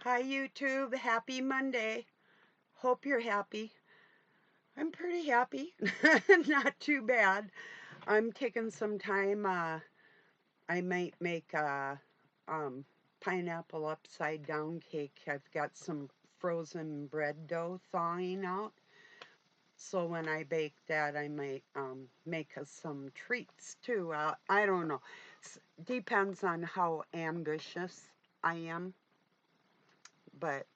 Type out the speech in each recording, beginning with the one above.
Hi, YouTube. Happy Monday. Hope you're happy. I'm pretty happy. Not too bad. I'm taking some time. I might make a pineapple upside down cake. I've got some frozen bread dough thawing out. So when I bake that, I might make us some treats too. I don't know. Depends on how ambitious I am. But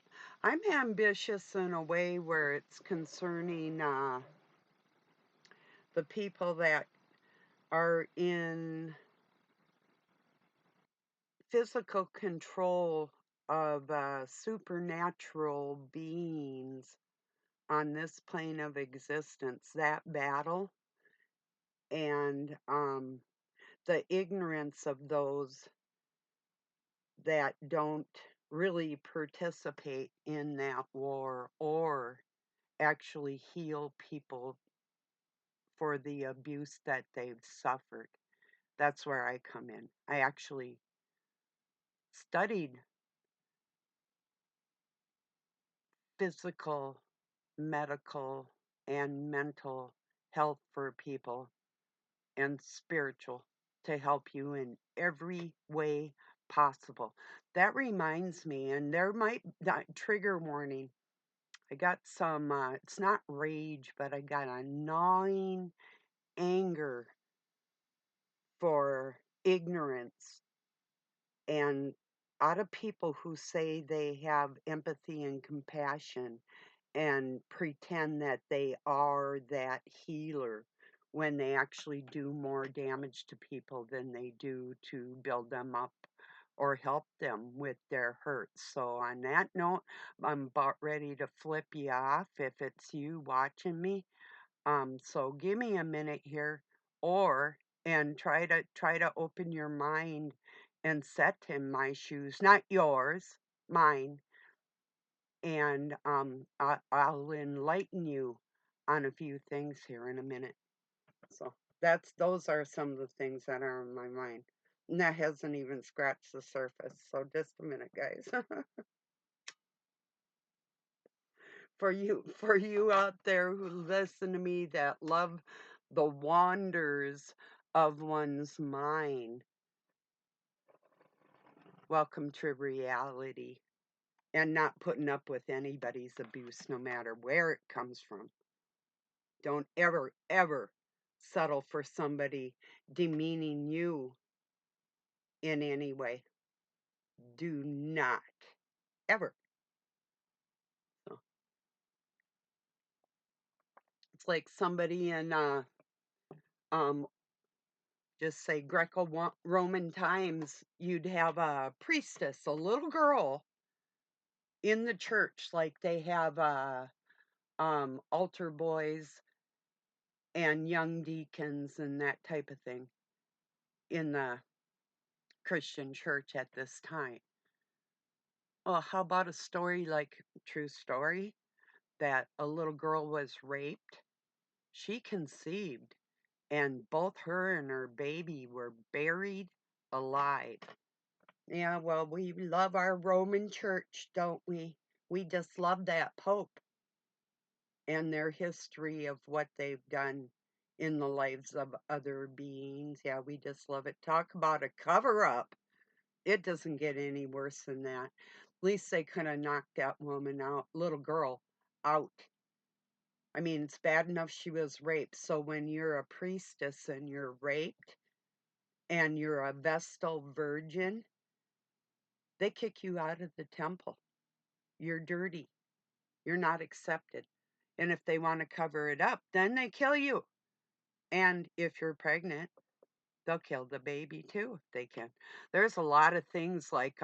I'm ambitious in a way where it's concerning the people that are in physical control of supernatural beings on this plane of existence, that battle, and the ignorance of those that don't really participate in that war or actually heal people for the abuse that they've suffered. That's where I come in. I actually studied physical, medical, and mental health for people and spiritual to help you in every way possible. That reminds me, and there might not trigger warning. I got some, it's not rage, but I got a gnawing anger for ignorance and out of people who say they have empathy and compassion and pretend that they are that healer when they actually do more damage to people than they do to build them up or help them with their hurts. So on that note, I'm about ready to flip you off if it's you watching me. So give me a minute here, or and try to open your mind and set in my shoes, not yours, mine, and I'll enlighten you on a few things here in a minute. So those are some of the things that are in my mind. And that hasn't even scratched the surface. So just a minute, guys. For you out there who listen to me that love the wonders of one's mind, welcome to reality and not putting up with anybody's abuse no matter where it comes from. Don't ever settle for somebody demeaning you in any way. Do not ever. So it's like somebody in um just say Greco-Roman times, you'd have a priestess, a little girl in the church, like they have altar boys and young deacons and that type of thing in the Christian church at this time. Well, how about a story like true story that a little girl was raped? She conceived, and both her and her baby were buried alive. Yeah, well, we love our Roman church, don't we? We just love that Pope and their history of what they've done in the lives of other beings. Yeah, we just love it. Talk about a cover up. It doesn't get any worse than that. At least they could have knocked that woman out, little girl, out. I mean, it's bad enough she was raped. So when you're a priestess and you're raped and you're a Vestal virgin, they kick you out of the temple. You're dirty. You're not accepted. And if they want to cover it up, then they kill you. And if you're pregnant, they'll kill the baby too if they can. There's a lot of things like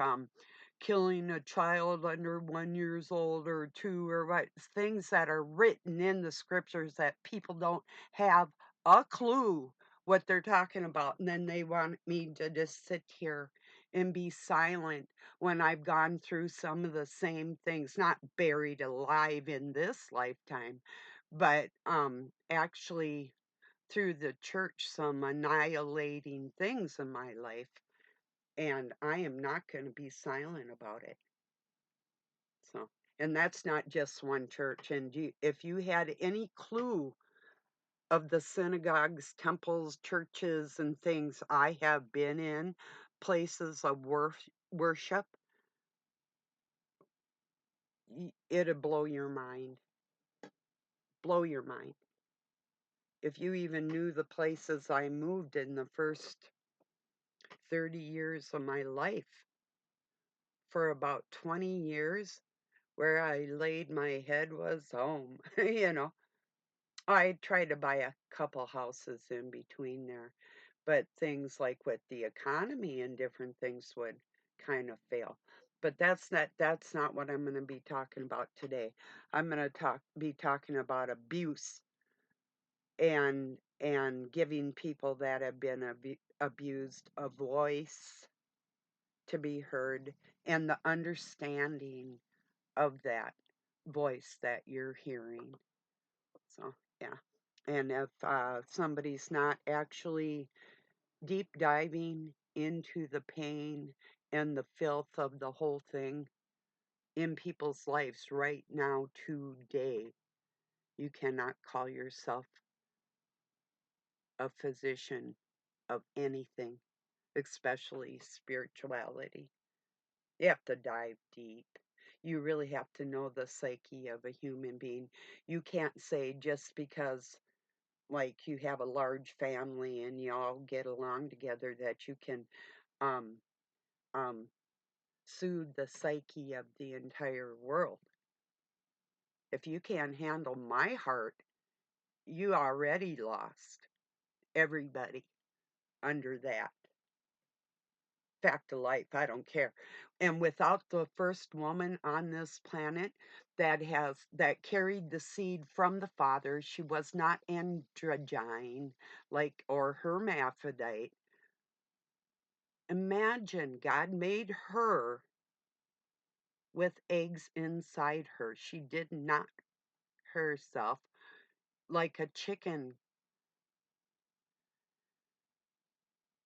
killing a child under 1 years old or two or what things that are written in the scriptures that people don't have a clue what they're talking about. And then they want me to just sit here and be silent when I've gone through some of the same things, not buried alive in this lifetime, but actually through the church some annihilating things in my life, and I am not going to be silent about it. So, and that's not just one church. And if you had any clue of the synagogues, temples, churches, and things I have been in, places of worship, it'd blow your mind. Blow your mind. If you even knew the places I moved in the first 30 years of my life, for about 20 years, where I laid my head was home, you know. I tried to buy a couple houses in between there, but things like with the economy and different things would kind of fail. But that's not what I'm going to be talking about today. I'm going to be talking about abuse and giving people that have been abused a voice to be heard and the understanding of that voice that you're hearing. So, yeah. And if somebody's not actually deep diving into the pain and the filth of the whole thing in people's lives right now, today, you cannot call yourself a physician of anything, especially spirituality. You have to dive deep. You really have to know the psyche of a human being. You can't say just because, like, you have a large family and you all get along together that you can um, um, soothe the psyche of the entire world. If you can't handle my heart, you already lost everybody under that. Fact of life, I don't care. And without the first woman on this planet that carried the seed from the father, she was not androgyne like or hermaphrodite. Imagine God made her with eggs inside her. She did not herself like a chicken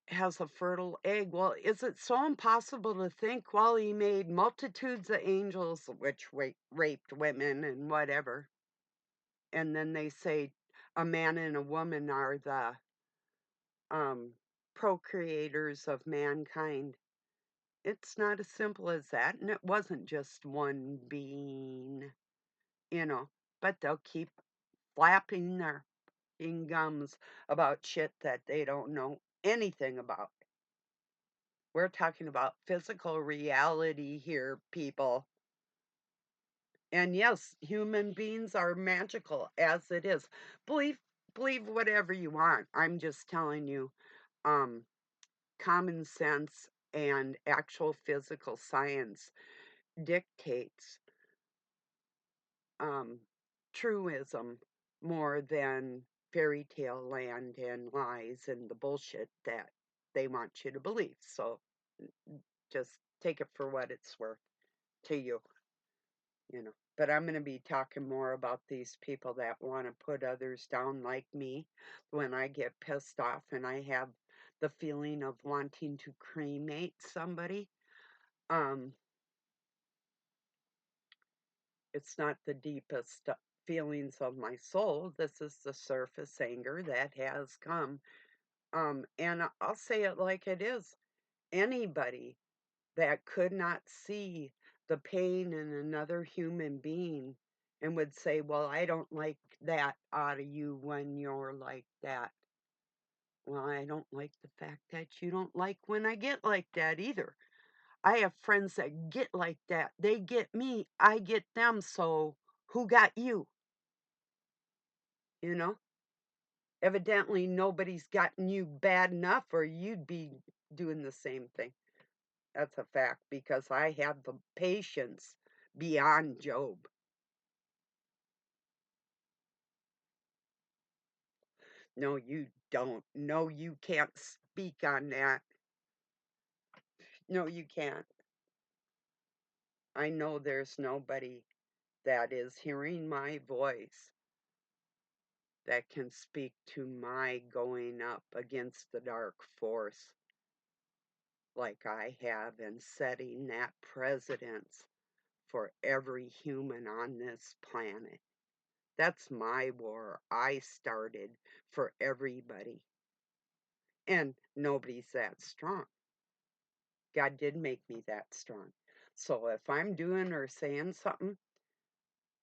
has a fertile egg. Well, is it so impossible to think, well, he made multitudes of angels, which raped women and whatever, and then they say a man and a woman are the um, procreators of mankind. It's not as simple as that, and it wasn't just one being, you know, but they'll keep flapping their gums about shit that they don't know anything about. We're talking about physical reality here, people. And yes, human beings are magical as it is. Believe believe whatever you want. I'm just telling you, um, common sense and actual physical science dictates um, truism more than fairy tale land and lies and the bullshit that they want you to believe. So just take it for what it's worth to you, you know. But I'm going to be talking more about these people that want to put others down like me when I get pissed off and I have the feeling of wanting to cremate somebody. Um, it's not the deepest feelings of my soul. This is the surface anger that has come. And I'll say it like it is. Anybody that could not see the pain in another human being and would say, well, I don't like that out of you when you're like that. Well, I don't like the fact that you don't like when I get like that either. I have friends that get like that. They get me, I get them, so who got you? You know? Evidently, nobody's gotten you bad enough, or you'd be doing the same thing. That's a fact because I have the patience beyond Job. No, you don't. No, you can't speak on that. No, you can't. I know there's nobody that is hearing my voice that can speak to my going up against the dark force like I have and setting that precedence for every human on this planet. That's my war I started for everybody. And nobody's that strong. God did make me that strong. So if I'm doing or saying something,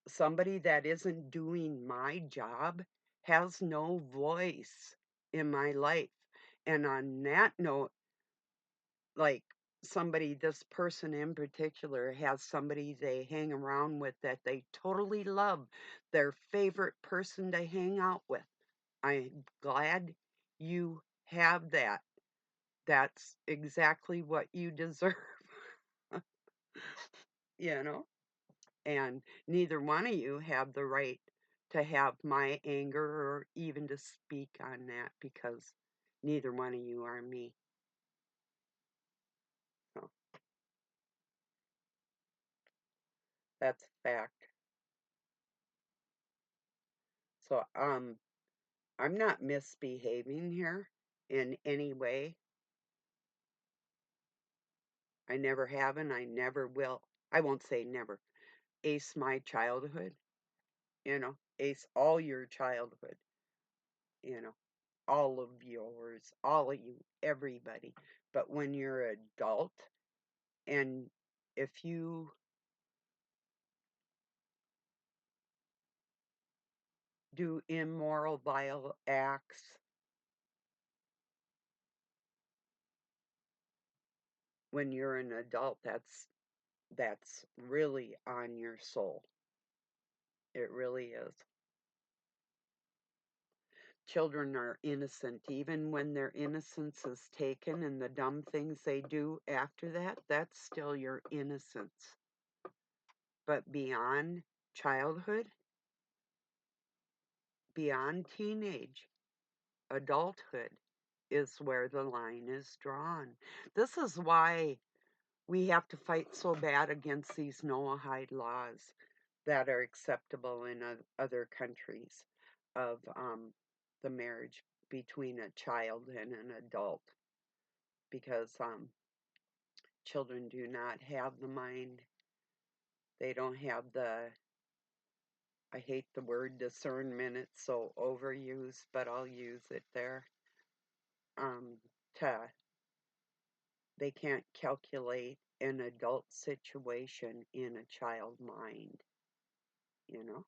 somebody that isn't doing my job has no voice in my life. And on that note, like this person in particular has somebody they hang around with that they totally love, their favorite person to hang out with. I'm glad you have that. That's exactly what you deserve, you know? And neither one of you have the right to have my anger or even to speak on that because neither one of you are me. So that's a fact. So I'm not misbehaving here in any way. I never have and I never will. I won't say never. Ace my childhood, ace all your childhood, you know, all of yours, all of you, everybody. But when you're an adult and if you do immoral, vile acts when you're an adult, that's really on your soul. It really is. Children are innocent even when their innocence is taken and the dumb things they do after that, that's still your innocence. But beyond childhood, beyond teenage, adulthood is where the line is drawn. This is why we have to fight so bad against these Noahide laws that are acceptable in other countries of the marriage between a child and an adult because children do not have the mind. They don't have I hate the word discernment, it's so overused, but I'll use it there. Um, to They can't calculate an adult situation in a child mind, you know?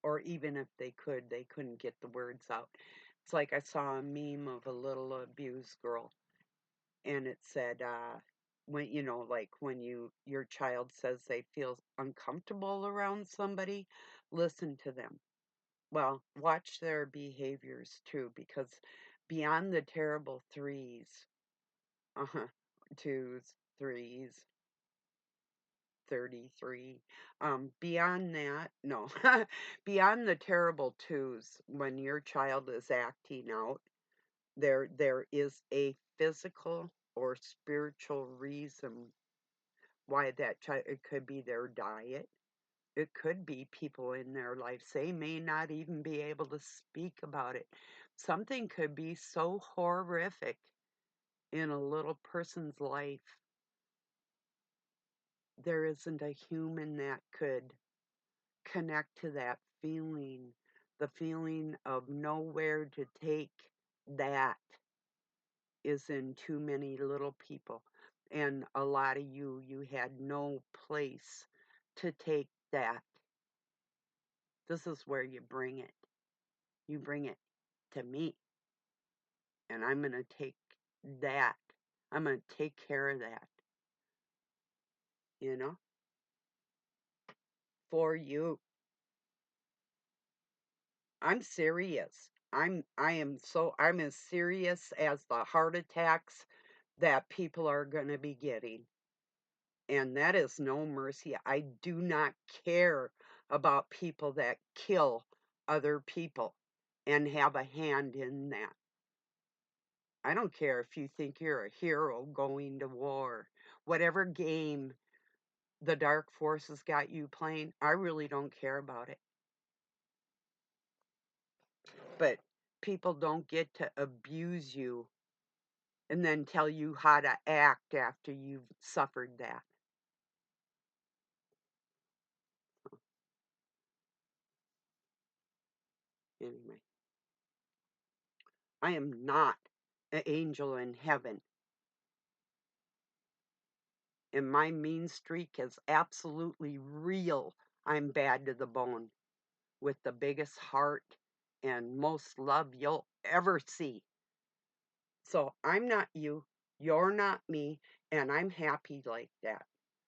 Or even if they could, they couldn't get the words out. It's like I saw a meme of a little abused girl, and it said, when like when your child says they feel uncomfortable around somebody, listen to them. Well, watch their behaviors too, because beyond the terrible threes, uh-huh, twos, threes, 33. Beyond that, no, beyond the terrible twos, when your child is acting out, there is a physical or spiritual reason why that child, it could be their diet. It could be people in their lives. They may not even be able to speak about it. Something could be so horrific in a little person's life. There isn't a human that could connect to that feeling, the feeling of nowhere to take that is in too many little people. And a lot of you had no place to take that. This is where you bring it. You bring it to me. And I'm going to take that. I'm going to take care of that, you know, for you. I'm serious. I'm as serious as the heart attacks that people are going to be getting. And that is no mercy. I do not care about people that kill other people and have a hand in that. I don't care if you think you're a hero going to war. Whatever game the dark forces got you playing, I really don't care about it. But people don't get to abuse you and then tell you how to act after you've suffered that. Anyway, I am not an angel in heaven. And my mean streak is absolutely real. I'm bad to the bone with the biggest heart and most love you'll ever see. So I'm not you, you're not me, and I'm happy like that.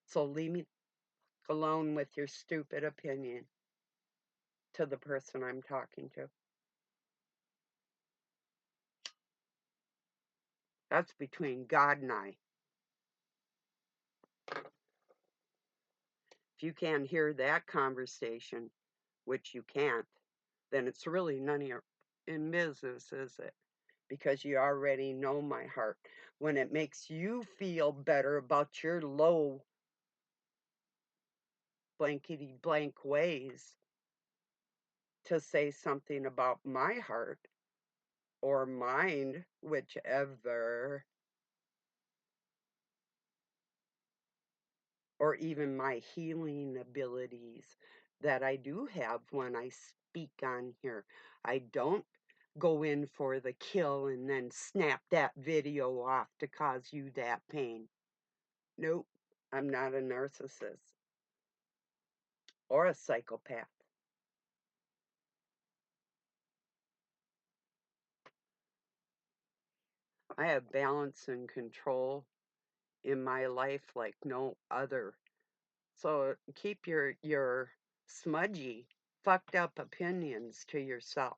So leave me alone with your stupid opinion to the person I'm talking to. That's between God and I. If you can't hear that conversation, which you can't, then it's really none of your in business, is it? Because you already know my heart. When it makes you feel better about your low blankety blank ways to say something about my heart or mind, whichever, or even my healing abilities that I do have when I speak on here. I don't go in for the kill and then snap that video off to cause you that pain. Nope, I'm not a narcissist or a psychopath. I have balance and control in my life like no other. So keep your smudgy, fucked up opinions to yourself.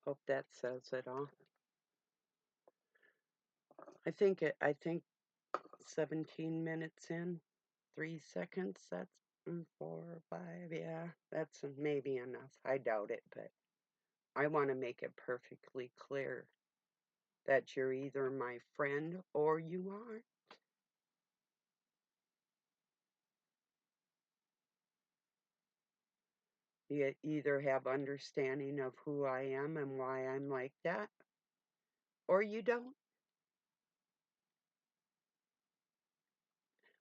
Hope that says it all. I think 17 minutes in, 3 seconds. That's 4, 5. Yeah, that's maybe enough. I doubt it, but I want to make it perfectly clear that you're either my friend or you aren't. You either have understanding of who I am and why I'm like that, or you don't.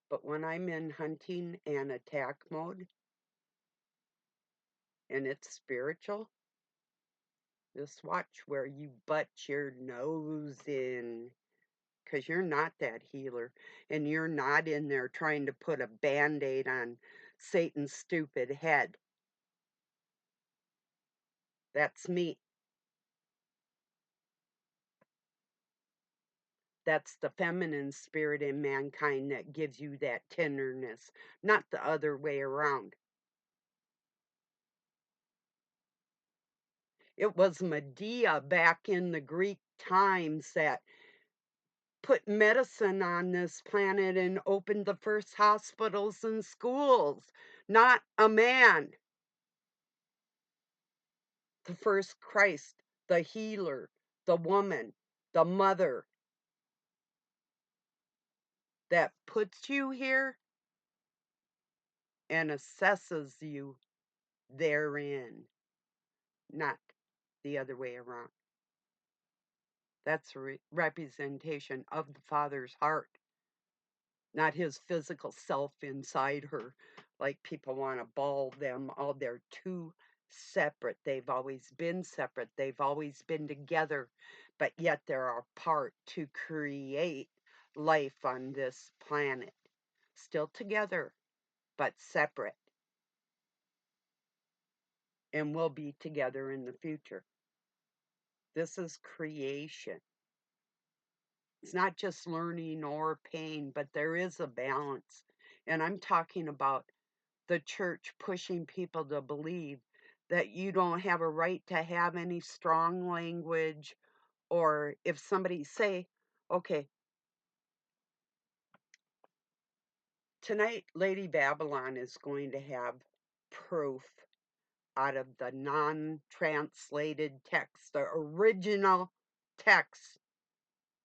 But when I'm in hunting and attack mode and it's spiritual, just watch where you butt your nose in. Because you're not that healer. And you're not in there trying to put a band aid on Satan's stupid head. That's me. That's the feminine spirit in mankind that gives you that tenderness, not the other way around. It was Medea back in the Greek times that put medicine on this planet and opened the first hospitals and schools, not a man. The first Christ, the healer, the woman, the mother that puts you here and assesses you therein, not the other way around. That's a representation of the Father's heart, not his physical self inside her, like people want to ball them all. They're two separate. They've always been separate. They've always been together, but yet they're apart to create life on this planet. Still together, but separate. And will be together in the future. This is creation. It's not just learning or pain, but there is a balance. And I'm talking about the church pushing people to believe that you don't have a right to have any strong language, or if somebody say, okay, tonight Lady Babylon is going to have proof out of the non-translated text, the original text,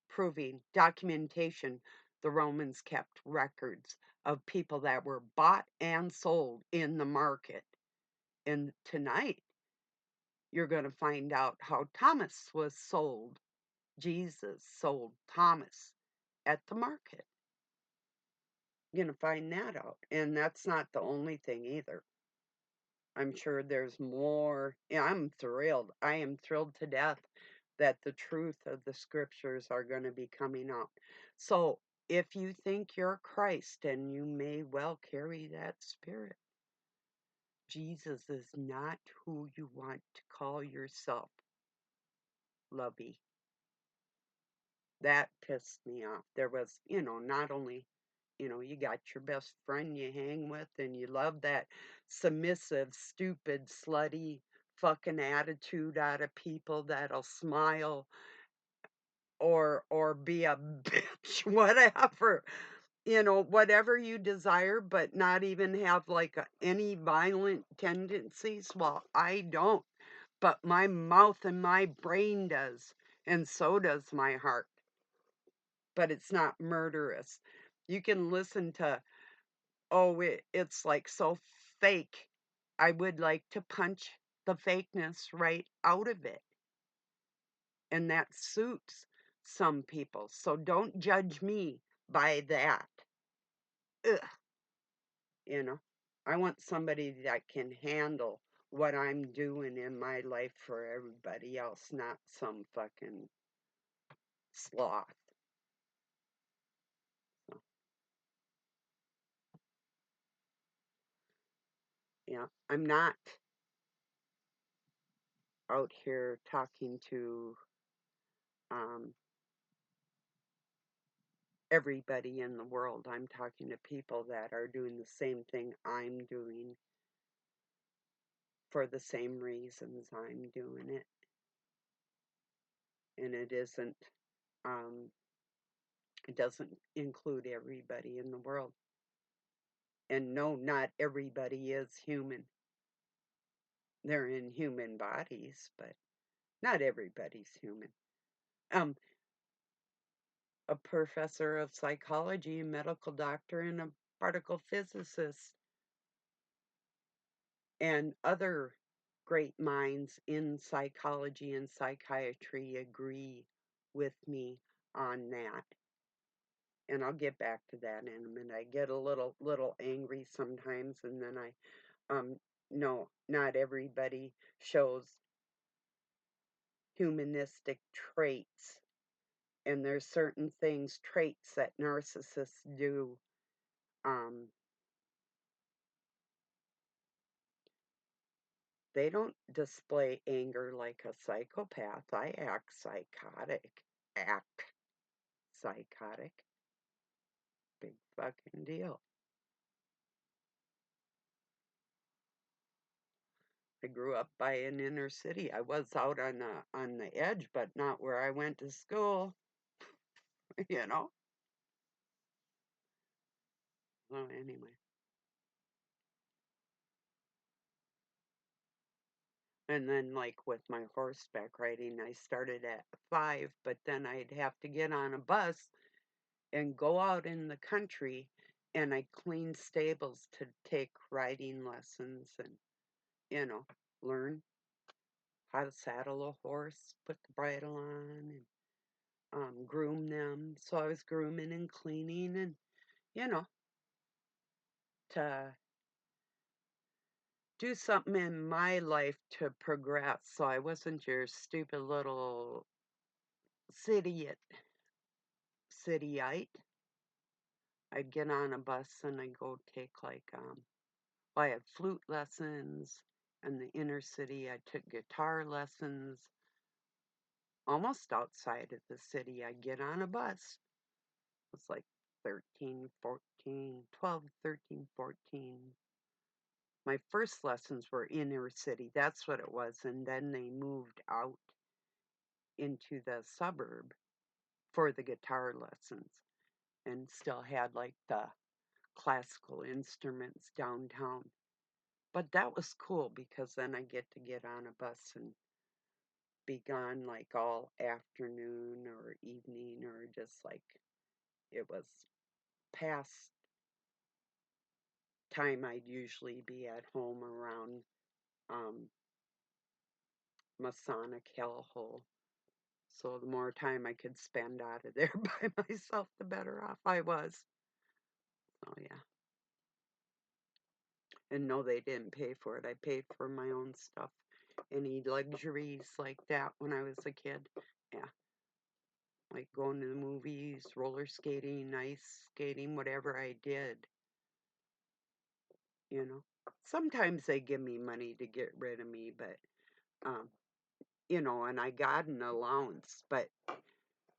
proving documentation the Romans kept records of people that were bought and sold in the market. And tonight you're going to find out how Thomas was sold. Jesus sold Thomas at the market. You're going to find that out. And that's not the only thing either. I'm sure there's more. Yeah, I'm thrilled. I am thrilled to death that the truth of the scriptures are going to be coming out. So, if you think you're Christ, and you may well carry that spirit, Jesus is not who you want to call yourself, Lovey. That pissed me off. There was, not only, you got your best friend you hang with and you love that submissive, stupid, slutty fucking attitude out of people that'll smile or be a bitch, whatever. Whatever you desire, but not even have like any violent tendencies. Well, I don't, but my mouth and my brain does, and so does my heart, but it's not murderous. You can listen to, oh, it's like so fake. I would like to punch the fakeness right out of it. And that suits some people. So don't judge me by that. Ugh, you know, I want somebody that can handle what I'm doing in my life for everybody else, not some fucking sloth. So, yeah, I'm not out here talking to um, everybody in the world. I'm talking to people that are doing the same thing I'm doing for the same reasons I'm doing it. And um, it doesn't include everybody in the world. And no, not everybody is human. They're in human bodies, but not everybody's human. Um, a professor of psychology, a medical doctor, and a particle physicist, and other great minds in psychology and psychiatry agree with me on that. And I'll get back to that in a minute. I get a little angry sometimes, and then no, not everybody shows humanistic traits, and there's certain traits that narcissists do. um they don't display anger like a psychopath. I act psychotic. Big fucking deal. I grew up by an inner city. I was out on the edge, but not where I went to school, you know. Well, anyway. And then, like with my horseback riding, I started at 5, but then I'd have to get on a bus and go out in the country, and I cleaned stables to take riding lessons and, you know, learn how to saddle a horse, put the bridle on, and groom them. So I was grooming and cleaning and, you know, to do something in my life to progress. So I wasn't your stupid little city cityite. I'd get on a bus and I'd go take well, I had flute lessons in the inner city. I took guitar lessons almost outside of the city. I'd get on a bus. It was like 13, 14, 12, 13, 14. My first lessons were inner city. That's what it was. And then they moved out into the suburb for the guitar lessons and still had like the classical instruments downtown. But that was cool because then I get on a bus and be gone like all afternoon or evening, or just like it was past time I'd usually be at home around um, Masonic hellhole. So the more time I could spend out of there by myself, the better off I was. Oh yeah. And no, they didn't pay for it. I paid for my own stuff. Any luxuries like that when I was a kid. Yeah. Like going to the movies, roller skating, ice skating, whatever I did, you know. Sometimes they give me money to get rid of me, but, um, and I got an allowance, but,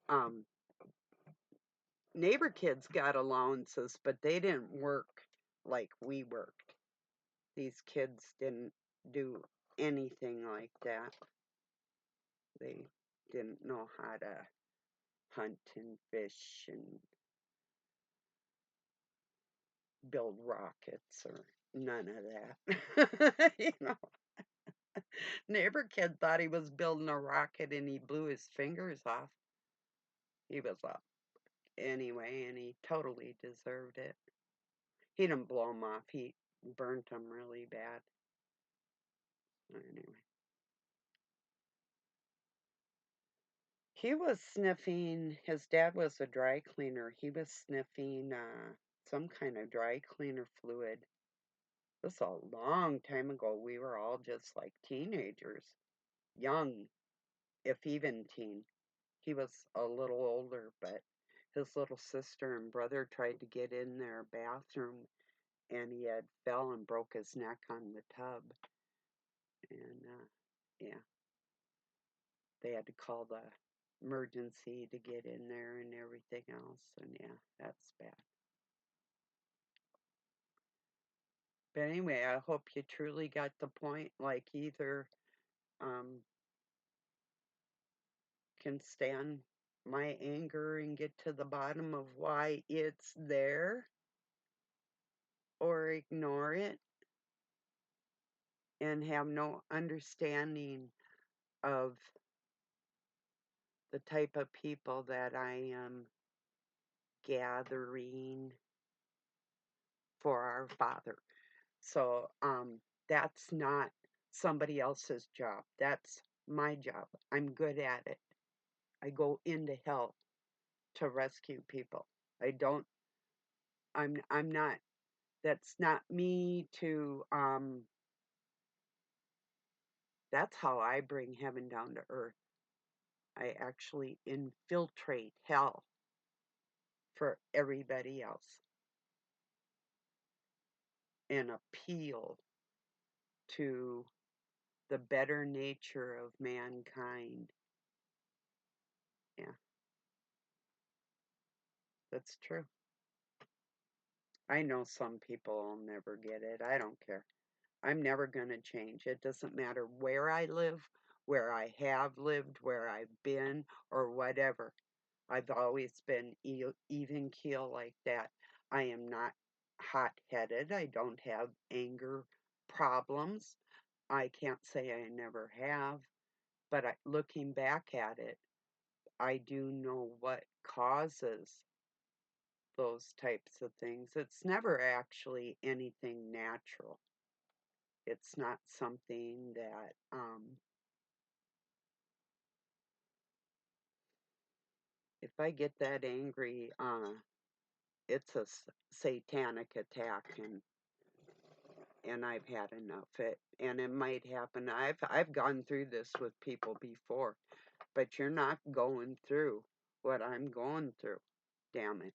um, neighbor kids got allowances, but they didn't work like we worked. These kids didn't do anything like that. They didn't know how to hunt and fish and build rockets or none of that. Neighbor kid thought he was building a rocket and he blew his fingers off. He was up anyway, and he totally deserved it. He didn't blow him off. He burnt him really bad. Anyway, he was sniffing. His dad was a dry cleaner. He was sniffing some kind of dry cleaner fluid. This was a long time ago. We were all just like teenagers, young, if even teen. He was a little older, but his little sister and brother tried to get in their bathroom, and he had fell and broke his neck on the tub. And yeah, they had to call the emergency to get in there and everything else. And yeah, that's bad. But anyway, I hope you truly got the point. Like either um, can stand my anger and get to the bottom of why it's there, or ignore it and have no understanding of the type of people that I am gathering for our Father. So that's not somebody else's job. That's my job. I'm good at it. I go into hell to rescue people. I don't I'm not that's not me to that's how I bring heaven down to earth. I actually infiltrate hell for everybody else and appeal to the better nature of mankind. Yeah, that's true. I know some people will never get it. I don't care. I'm never going to change. It doesn't matter where I live, where I have lived, where I've been, or whatever. I've always been even keel like that. I am not hot headed. I don't have anger problems. I can't say I never have, but looking back at it, I do know what causes those types of things. It's never actually anything natural. It's not something that, if I get that angry, it's a satanic attack, and I've had enough. And it might happen. I've gone through this with people before, but you're not going through what I'm going through. Damn it.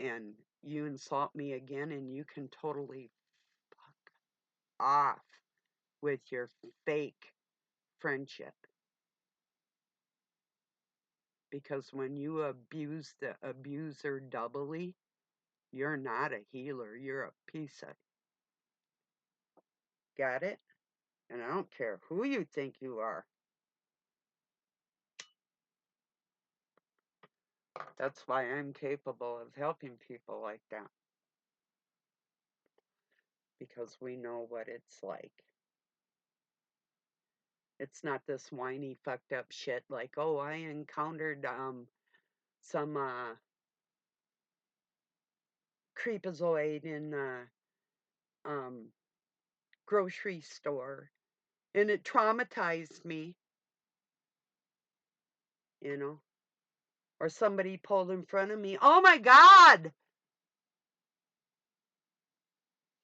And you insult me again, and you can totally fuck off with your fake friendship. Because when you abuse the abuser doubly, you're not a healer. You're a piece of. Got it? And I don't care who you think you are. That's why I'm capable of helping people like that. Because we know what it's like. It's not this whiny, fucked up shit like, oh, I encountered some creepazoid in the um, grocery store, and it traumatized me, you know. Or somebody pulled in front of me. Oh my God!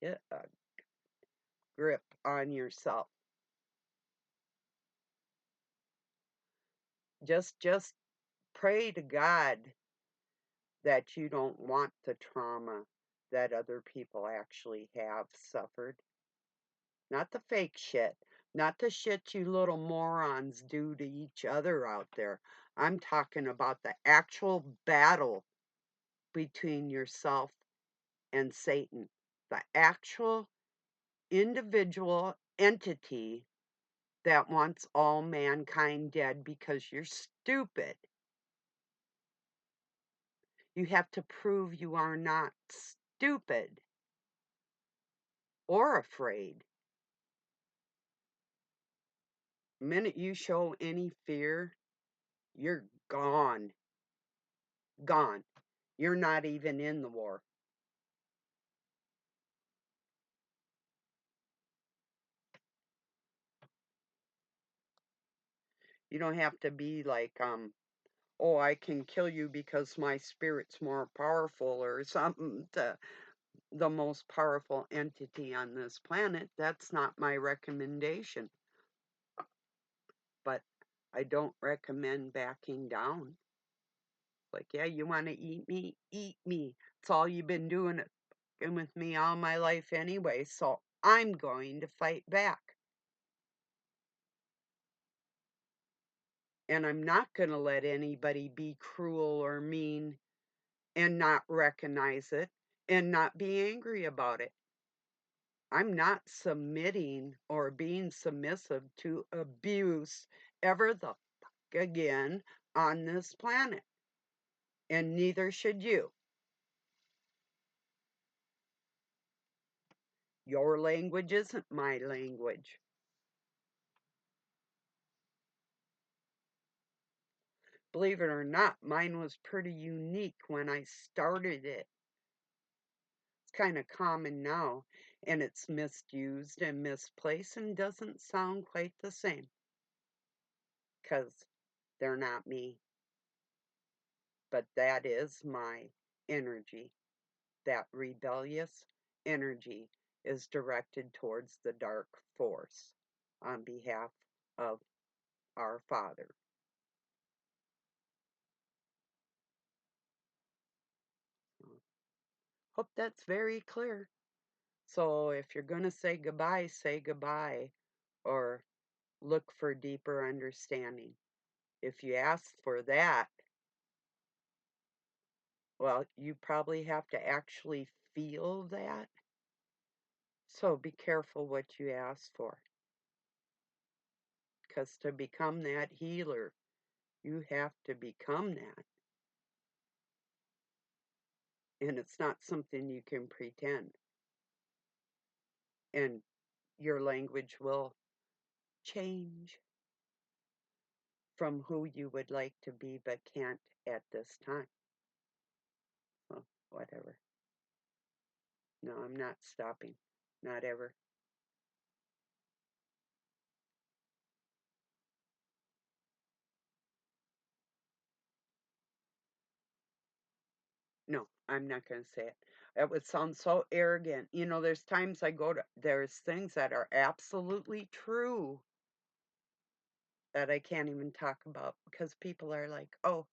Yeah, grip on yourself. Just pray to God that you don't want the trauma that other people actually have suffered. Not the fake shit. Not the shit you little morons do to each other out there. I'm talking about the actual battle between yourself and Satan. The actual individual entity that wants all mankind dead because you're stupid. You have to prove you are not stupid or afraid. The minute you show any fear, you're gone. Gone. You're not even in the war. You don't have to be like, oh, I can kill you because my spirit's more powerful or something. The most powerful entity on this planet. That's not my recommendation. But I don't recommend backing down. Like, yeah, you want to eat me? Eat me. It's all you've been doing with me all my life anyway, so I'm going to fight back. And I'm not going to let anybody be cruel or mean and not recognize it and not be angry about it. I'm not submitting or being submissive to abuse ever the fuck again on this planet. And neither should you. Your language isn't my language. Believe it or not, mine was pretty unique when I started it. It's kind of common now, and it's misused and misplaced and doesn't sound quite the same because they're not me. But that is my energy. That rebellious energy is directed towards the dark force on behalf of our Father. Hope that's very clear. So if you're going to say goodbye, or look for deeper understanding. If you ask for that, well, you probably have to actually feel that. So be careful what you ask for. Because to become that healer, you have to become that. And it's not something you can pretend. And your language will change from who you would like to be but can't at this time. Well, whatever. No, I'm not stopping. Not ever. No, I'm not going to say it. It would sound so arrogant. You know, there's times there's things that are absolutely true that I can't even talk about because people are like, oh,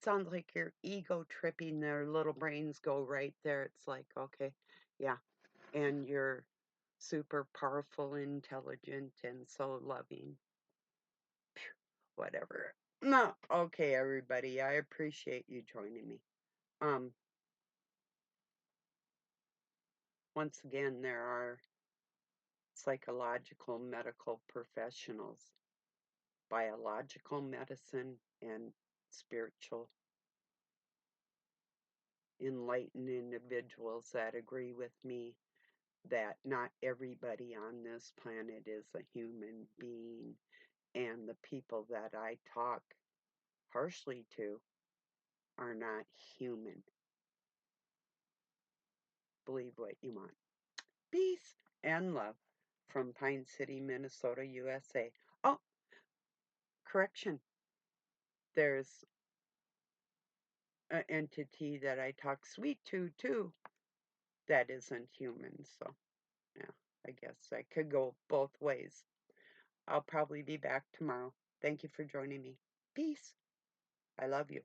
sounds like you're ego tripping. Their little brains go right there. It's like, okay, yeah. And you're super powerful, intelligent, and so loving. Phew, whatever. No, okay, everybody. I appreciate you joining me. Um, Once again, there are psychological medical professionals, biological medicine, and spiritual enlightened individuals that agree with me that not everybody on this planet is a human being, and the people that I talk harshly to are not human. Believe what you want. Peace and love from Pine City, Minnesota, USA. Oh, correction. There's an entity that I talk sweet to too that isn't human. So, yeah. I guess I could go both ways. I'll probably be back tomorrow. Thank you for joining me. Peace. I love you.